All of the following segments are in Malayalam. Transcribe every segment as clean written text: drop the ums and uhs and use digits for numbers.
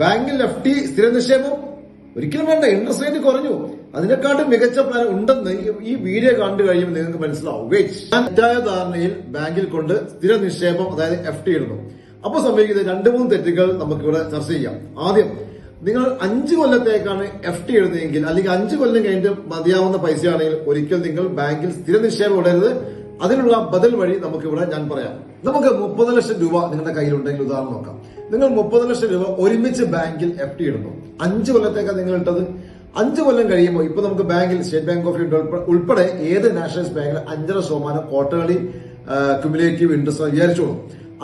ബാങ്കിൽ FD സ്ഥിര നിക്ഷേപം ഒരിക്കലും വേണ്ട. ഇൻട്രസ്റ്റ് റേറ്റ് കുറഞ്ഞു. അതിനെക്കാട്ടും മികച്ച പ്ലാൻ ഉണ്ടെന്ന് ഈ വീഡിയോ കണ്ടു കഴിയുമ്പോൾ നിങ്ങൾക്ക് മനസ്സിലാവും. തെറ്റായ ധാരണയിൽ ബാങ്കിൽ കൊണ്ട് സ്ഥിര നിക്ഷേപം അതായത് FD ഇടുന്നു. അപ്പൊ സംഭവിക്കുന്നത് 2-3 തെറ്റുകൾ നമുക്കിവിടെ ചർച്ച ചെയ്യാം. ആദ്യം, നിങ്ങൾ 5 കൊല്ലത്തേക്കാണ് FD ഇടുന്നതെങ്കിൽ അല്ലെങ്കിൽ 5 കൊല്ലം കഴിഞ്ഞിട്ട് മതിയാവുന്ന പൈസയാണെങ്കിൽ ഒരിക്കൽ നിങ്ങൾ ബാങ്കിൽ സ്ഥിര നിക്ഷേപം ഇടരുത്. അതിനുള്ള ബദൽ വഴി നമുക്കിവിടെ ഞാൻ പറയാം. നമുക്ക് 30 ലക്ഷം രൂപ നിങ്ങളുടെ കയ്യിലുണ്ടെങ്കിൽ ഉദാഹരണം നോക്കാം. നിങ്ങൾ 30 ലക്ഷം രൂപ ഒരുമിച്ച് ബാങ്കിൽ FD ഇടുന്നു. 5 കൊല്ലത്തേക്കാണ് നിങ്ങൾ ഇട്ടത്. 5 കൊല്ലം കഴിയുമ്പോൾ ഇപ്പൊ നമുക്ക് ബാങ്കിൽ സ്റ്റേറ്റ് ബാങ്ക് ഓഫ് ഇന്ത്യ ഉൾപ്പെടെ ഏത് നാഷണലൈസ് ബാങ്കിൽ 5.5% ക്വാർട്ടർലി ക്യുമുലേറ്റീവ് ഇൻട്രസ്റ്റ് വിചാരിച്ചോളൂ.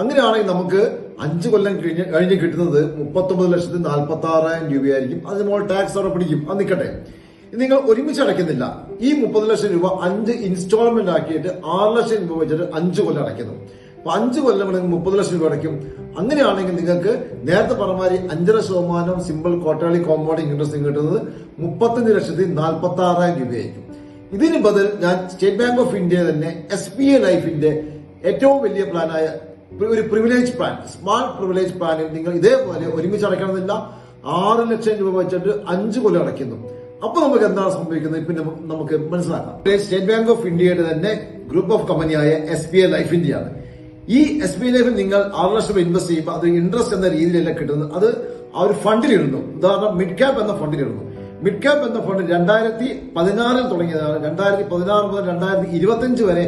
അങ്ങനെയാണെങ്കിൽ നമുക്ക് 5 കൊല്ലം കഴിഞ്ഞ് കിട്ടുന്നത് 39,46,000 രൂപയായിരിക്കും. അതിന് മുകളിൽ ടാക്സ് അവിടെ പിടിക്കും. അത് നിൽക്കട്ടെ, നിങ്ങൾ ഒരുമിച്ച് അടയ്ക്കുന്നില്ല. ഈ 30 ലക്ഷം രൂപ 5 ഇൻസ്റ്റാൾമെന്റ് ആക്കിയിട്ട് 6 ലക്ഷം രൂപ വെച്ചിട്ട് 5 കൊല്ലം അടയ്ക്കുന്നു. അപ്പൊ 5 കൊല്ലം 30 ലക്ഷം രൂപ അടയ്ക്കും. അങ്ങനെയാണെങ്കിൽ നിങ്ങൾക്ക് നേരത്തെ പറഞ്ഞമാതിരി 5.5% സിമ്പിൾ ക്വാർട്ടർലി കോമ്പൗണ്ടിങ് ഇൻട്രസ്റ്റ് കിട്ടുന്നത് 35,46,000 രൂപയായിരിക്കും. ഇതിന് ബദൽ ഞാൻ സ്റ്റേറ്റ് ബാങ്ക് ഓഫ് ഇന്ത്യ തന്നെ SBI ലൈഫിന്റെ ഏറ്റവും വലിയ പ്ലാനായ ഒരു പ്രിവിലേജ് പ്ലാൻ, സ്മാർട്ട് പ്രിവിലേജ് പ്ലാനിൽ നിങ്ങൾ ഇതേപോലെ ഒരുമിച്ച് അടയ്ക്കണമെന്നില്ല. 6 ലക്ഷം രൂപ വെച്ചിട്ട് 5 കൊല്ലം അടയ്ക്കുന്നു. അപ്പൊ നമുക്ക് എന്താണ് സംഭവിക്കുന്നത് ഇപ്പൊ നമുക്ക് മനസ്സിലാക്കാം. സ്റ്റേറ്റ് ബാങ്ക് ഓഫ് ഇന്ത്യയുടെ തന്നെ ഗ്രൂപ്പ് ഓഫ് കമ്പനിയായ SBI ലൈഫ് ഇന്ത്യയാണ്. ഈ SBI ലൈഫിൽ നിങ്ങൾ 6 ലക്ഷം രൂപ ഇൻവെസ്റ്റ് ചെയ്യുമ്പോൾ അത് ഇൻട്രസ്റ്റ് എന്ന രീതിയിലല്ല കിട്ടുന്നത്. അത് ആ ഒരു ഫണ്ടിലിടുന്നു. ഉദാഹരണം, മിഡ് ക്യാപ് എന്ന ഫണ്ടിലിടുന്നു. മിഡ് ക്യാപ് എന്ന ഫണ്ട് 2016 തുടങ്ങിയതാണ്. 2016 മുതൽ 2025 വരെ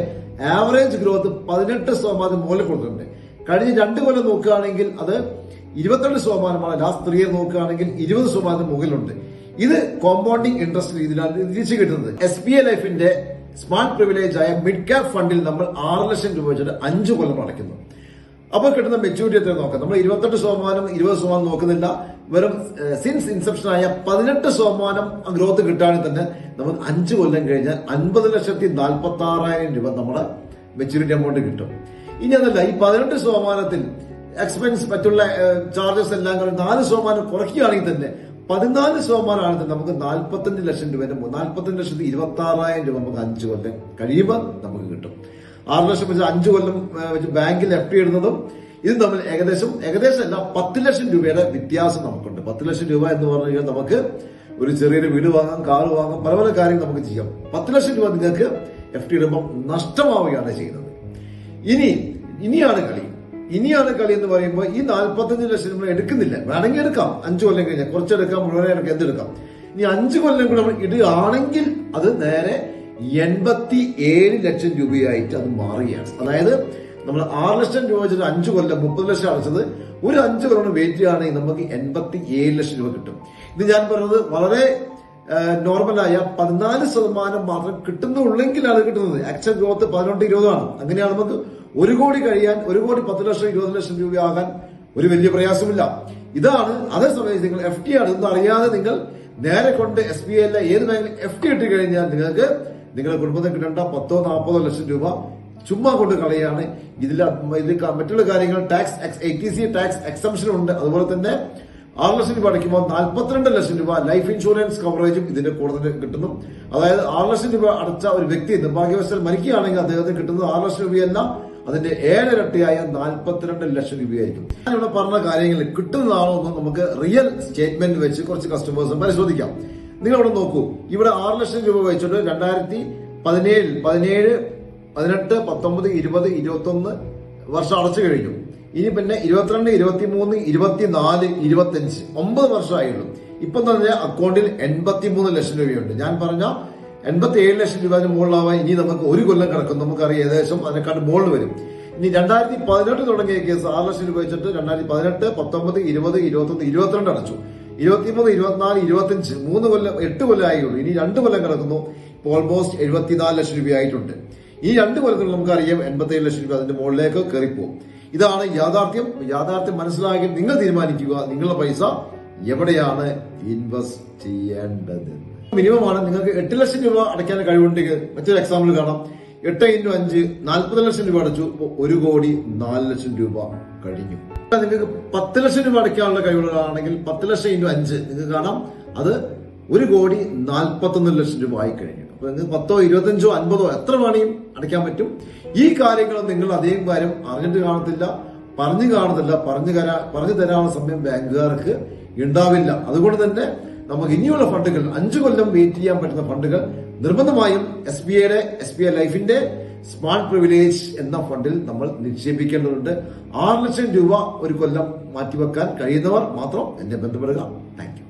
ആവറേജ് ഗ്രോത്ത് 18% മുകളിൽ കൊടുത്തിട്ടുണ്ട്. കഴിഞ്ഞ 2 കൊല്ലം നോക്കുകയാണെങ്കിൽ അത് 22%. ലാസ്റ്റ് 3 ഇയർ നോക്കുകയാണെങ്കിൽ 20% മുകളിലുണ്ട്. ഇത് കോമ്പൗണ്ടിങ് ഇൻട്രസ്റ്റ് രീതിയിലാണ് തിരിച്ചു കിട്ടുന്നത്. SBI ലൈഫിന്റെ സ്മാർട്ട് പ്രിവിലേജ് ആയ മിഡ് ക്യാപ് ഫണ്ടിൽ നമ്മൾ 6 ലക്ഷം രൂപ വെച്ചിട്ട് 5 കൊല്ലം അടയ്ക്കുന്നു. അപ്പൊ കിട്ടുന്ന മെച്യൂരിറ്റി എത്ര നോക്കാം. നമ്മൾ 28%, 20% നോക്കുന്നില്ല. വെറും സിൻസ് ഇൻസെപ്ഷൻ ആയ 18% ഗ്രോത്ത് കിട്ടുകയാണെങ്കിൽ തന്നെ നമുക്ക് 5 കൊല്ലം കഴിഞ്ഞാൽ 50,46,000 രൂപ നമ്മുടെ മെച്യൂരിറ്റി എമൗണ്ട് കിട്ടും. ഇനി അതല്ല, ഈ 18% എക്സ്പെൻസ് മറ്റുള്ള ചാർജസ് എല്ലാം കൂടി 4% കുറയ്ക്കുകയാണെങ്കിൽ തന്നെ 14% ആണെങ്കിൽ നമുക്ക് 45 ലക്ഷം രൂപ 45,26,000 രൂപ നമുക്ക് 5 കൊല്ലം കഴിയുമ്പോൾ നമുക്ക് കിട്ടും. 6 ലക്ഷം വെച്ച് 5 കൊല്ലം വെച്ച് ബാങ്കിൽ FD ഇടുന്നതും ഇത് തമ്മിൽ ഏകദേശം അല്ല 10 ലക്ഷം രൂപയുടെ വ്യത്യാസം നമുക്കുണ്ട്. 10 ലക്ഷം രൂപ എന്ന് പറഞ്ഞു കഴിഞ്ഞാൽ നമുക്ക് ഒരു ചെറിയൊരു വീട് വാങ്ങാം, കാർ വാങ്ങാം, പല പല കാര്യങ്ങൾ നമുക്ക് ചെയ്യാം. 10 ലക്ഷം രൂപ നിങ്ങൾക്ക് FD ഇടുമ്പോൾ നഷ്ടമാവുകയാണ് ചെയ്യുന്നത്. ഇനിയാണ് കളി എന്ന് പറയുമ്പോൾ ഈ 45 ലക്ഷം നമ്മൾ എടുക്കുന്നില്ല. വേണമെങ്കിൽ എടുക്കാം, 5 കൊല്ലം കഴിഞ്ഞാൽ കുറച്ചെടുക്കാം, മുഴുവൻ എടുക്കാം, എന്തെടുക്കാം. ഇനി 5 കൊല്ലം കൂടെ നമ്മൾ ഇടുകയാണെങ്കിൽ അത് നേരെ 87 ലക്ഷം രൂപയായിട്ട് അത് മാറുകയാണ്. അതായത് നമ്മൾ 6 ലക്ഷം രൂപ വെച്ചിട്ട് 5 കൊല്ലം 30 ലക്ഷം അടച്ചത് ഒരു 5 കൊല്ലം വെയിറ്റ് ചെയ്യുകയാണെങ്കിൽ നമുക്ക് 87 ലക്ഷം രൂപ കിട്ടും. ഇത് ഞാൻ പറഞ്ഞത് വളരെ നോർമലായ 14% മാത്രം കിട്ടുന്നുള്ളെങ്കിലാണ് കിട്ടുന്നത്. ആക്ച്വൽ ഗ്രോത്ത് 18-20 ആണ്. അങ്ങനെയാണ് നമുക്ക് 1 കോടി കഴിയാൻ 1 കോടി 10 ലക്ഷം 20 ലക്ഷം രൂപ ആകാൻ ഒരു വലിയ പ്രയാസമില്ല. ഇതാണ്. അതേസമയം നിങ്ങൾ FD ആണെന്ന് അറിയാതെ നിങ്ങൾ നേരെ കൊണ്ട് SBI ഏത് ബാങ്കിൽ FD ഇട്ട് കഴിഞ്ഞാൽ നിങ്ങൾക്ക് നിങ്ങളുടെ കുടുംബത്തിന് കിട്ടേണ്ട 10-40 ലക്ഷം രൂപ ചുമ്മാ കൊണ്ട് കളയാണ്. ഇതിൽ മറ്റുള്ള കാര്യങ്ങൾ ടാക്സ് ATC ടാക്സ് എക്സംഷൻ ഉണ്ട്. അതുപോലെ തന്നെ 6 ലക്ഷം രൂപ അടയ്ക്കുമ്പോൾ 42 ലക്ഷം രൂപ ലൈഫ് ഇൻഷുറൻസ് കവറേജും ഇതിന്റെ കൂടുതൽ കിട്ടുന്നു. അതായത് 6 ലക്ഷം രൂപ അടച്ച ഒരു വ്യക്തി നിർഭാഗ്യവശാൽ മരിക്കുകയാണെങ്കിൽ അദ്ദേഹത്തിന് കിട്ടുന്നത് 6 ലക്ഷം രൂപയല്ല, അതിന്റെ 7 ഇരട്ടിയായ 42 ലക്ഷം രൂപയായിരിക്കും. ഞാനിവിടെ പറഞ്ഞ കാര്യങ്ങൾ കിട്ടുന്നതാണോ എന്ന് നമുക്ക് റിയൽ സ്റ്റേറ്റ്മെന്റ് വെച്ച് കുറച്ച് കസ്റ്റമേഴ്സും പരിശോധിക്കാം. നിങ്ങൾ ഇവിടെ നോക്കൂ. ഇവിടെ 6 ലക്ഷം രൂപ വെച്ചിട്ട് 2017, 17, 18, 19, 20, 21 വർഷം അടച്ചു കഴിഞ്ഞു. ഇനി പിന്നെ 22, 23, 24, 25 9 വർഷമായുള്ളൂ. ഇപ്പൊ തന്നെ അക്കൗണ്ടിൽ 83 ലക്ഷം രൂപയുണ്ട്. ഞാൻ പറഞ്ഞ 87 ലക്ഷം രൂപ മുകളിലാവാൻ ഇനി നമുക്ക് 1 കൊല്ലം കിടക്കും. നമുക്കറിയാം ഏകദേശം അതിനെക്കാട്ട് മുകളിൽ വരും. ഇനി 2018 തുടങ്ങിയ കേസ് 6 ലക്ഷം രൂപ വെച്ചിട്ട് 2018, 19, 20, 21, 22 അടച്ചു. 23, 24, 25 3 കൊല്ലം 8 കൊല്ലം ആയുള്ളൂ. ഇനി 2 കൊല്ലം കിടക്കുന്നു. ഇപ്പോൾ ഓൾമോസ്റ്റ് 74 ലക്ഷം രൂപയായിട്ടുണ്ട്. ഈ 2 കൊല്ലത്തിൽ നമുക്കറിയാം 87 ലക്ഷം രൂപ അതിന്റെ മുകളിലേക്ക് കയറിപ്പോകും. ഇതാണ് യാഥാർത്ഥ്യം. മനസ്സിലാക്കി നിങ്ങൾ തീരുമാനിക്കുക നിങ്ങളുടെ പൈസ എവിടെയാണ് ഇൻവെസ്റ്റ് ചെയ്യേണ്ടത്. മിനിമം ആണ്. നിങ്ങൾക്ക് 8 ലക്ഷം രൂപ അടയ്ക്കാൻ കഴിവുണ്ടെങ്കിൽ മറ്റൊരു എക്സാമ്പിൾ കാണാം. 8 × 5 40 ലക്ഷം രൂപ അടച്ചു. 1 കോടി 4 ലക്ഷം രൂപ കഴിഞ്ഞു. നിങ്ങൾക്ക് 10 ലക്ഷം രൂപ അടയ്ക്കാനുള്ള കഴിവുകളാണെങ്കിൽ 10 ലക്ഷം × 5 നിങ്ങൾക്ക് കാണാം അത് 1 കോടി 41 ലക്ഷം രൂപ ആയി കഴിഞ്ഞു. അപ്പൊ നിങ്ങൾക്ക് 10, 25, 50 എത്ര വേണമെങ്കിലും അടയ്ക്കാൻ പറ്റും. ഈ കാര്യങ്ങൾ നിങ്ങൾ അധികം കാര്യം അറിഞ്ഞിട്ട് കാണത്തില്ല, പറഞ്ഞു തരാനുള്ള സമയം ബാങ്കുകാർക്ക് ഉണ്ടാവില്ല. അതുകൊണ്ട് തന്നെ നമുക്ക് ഇനിയുള്ള ഫണ്ടുകൾ 5 കൊല്ലം വെയിറ്റ് ചെയ്യാൻ പറ്റുന്ന ഫണ്ടുകൾ നിർബന്ധമായും SBI ലൈഫിന്റെ സ്മാർട്ട് പ്രിവിലേജ് എന്ന ഫണ്ടിൽ നമ്മൾ നിക്ഷേപിക്കേണ്ടതുണ്ട്. 6 ലക്ഷം രൂപ ഒരു കൊല്ലം മാറ്റിവെക്കാൻ കഴിയുന്നവർ മാത്രം എന്നെ ബന്ധപ്പെടുക. Thank you.